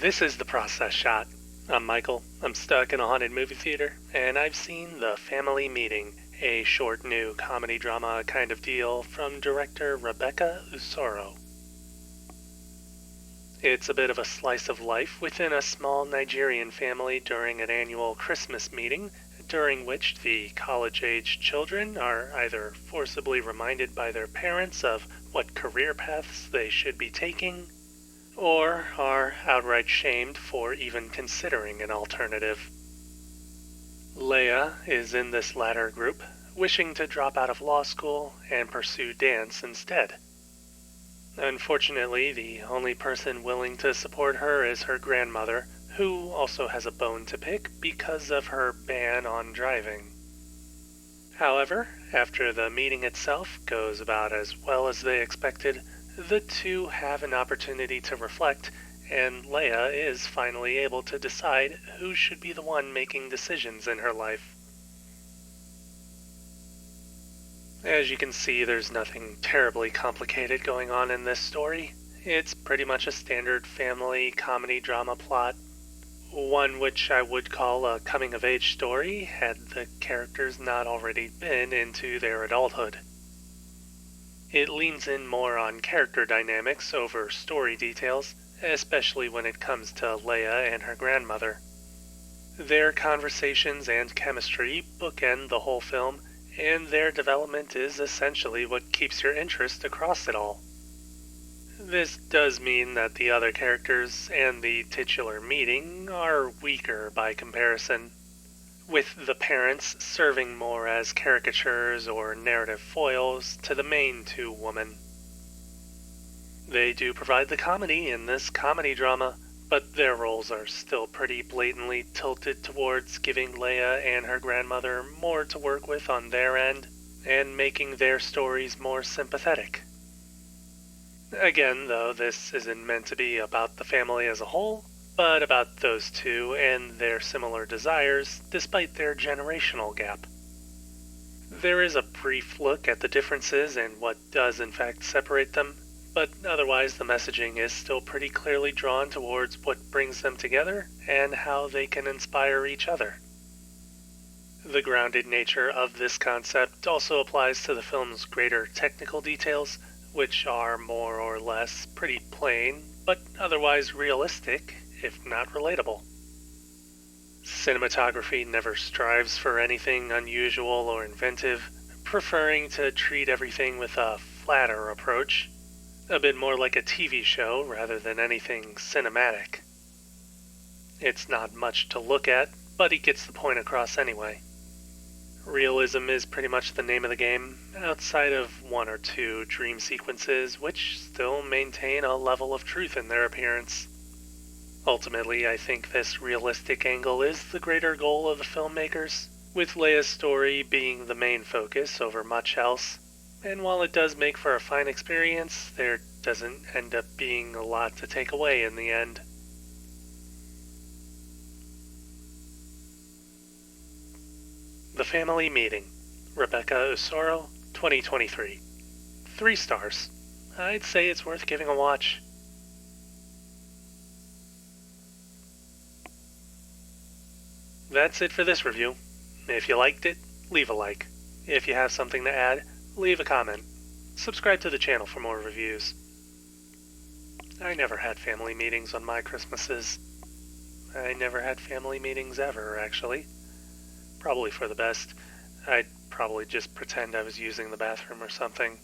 This is The Process Shot. I'm Michael. I'm stuck in a haunted movie theater, and I've seen The Family Meeting, a short new comedy drama kind of deal from director Rebecca Usoro. It's a bit of a slice of life within a small Nigerian family during an annual Christmas meeting, during which the college-aged children are either forcibly reminded by their parents of what career paths they should be taking, or are outright shamed for even considering an alternative. Leia is in this latter group, wishing to drop out of law school and pursue dance instead. Unfortunately, the only person willing to support her is her grandmother, who also has a bone to pick because of her ban on driving. However, after the meeting itself goes about as well as they expected, the two have an opportunity to reflect, and Leia is finally able to decide who should be the one making decisions in her life. As you can see, there's nothing terribly complicated going on in this story. It's pretty much a standard family comedy drama plot, one which I would call a coming-of-age story had the characters not already been into their adulthood. It leans in more on character dynamics over story details, especially when it comes to Leia and her grandmother. Their conversations and chemistry bookend the whole film, and their development is essentially what keeps your interest across it all. This does mean that the other characters and the titular meeting are weaker by comparison, with the parents serving more as caricatures or narrative foils to the main two women. They do provide the comedy in this comedy drama, but their roles are still pretty blatantly tilted towards giving Leia and her grandmother more to work with on their end, and making their stories more sympathetic. Again, though, this isn't meant to be about the family as a whole, but about those two and their similar desires, despite their generational gap. There is a brief look at the differences and what does in fact separate them, but otherwise the messaging is still pretty clearly drawn towards what brings them together and how they can inspire each other. The grounded nature of this concept also applies to the film's greater technical details, which are more or less pretty plain, but otherwise realistic, if not relatable. Cinematography never strives for anything unusual or inventive, preferring to treat everything with a flatter approach, a bit more like a TV show rather than anything cinematic. It's not much to look at, but it gets the point across anyway. Realism is pretty much the name of the game, outside of one or two dream sequences which still maintain a level of truth in their appearance. Ultimately, I think this realistic angle is the greater goal of the filmmakers, with Leia's story being the main focus over much else, and while it does make for a fine experience, there doesn't end up being a lot to take away in the end. The Family Meeting, Rebecca Usoro, 2023. 3 stars. I'd say it's worth giving a watch. That's it for this review. If you liked it, leave a like. If you have something to add, leave a comment. Subscribe to the channel for more reviews. I never had family meetings on my Christmases. I never had family meetings ever, actually. Probably for the best. I'd probably just pretend I was using the bathroom or something.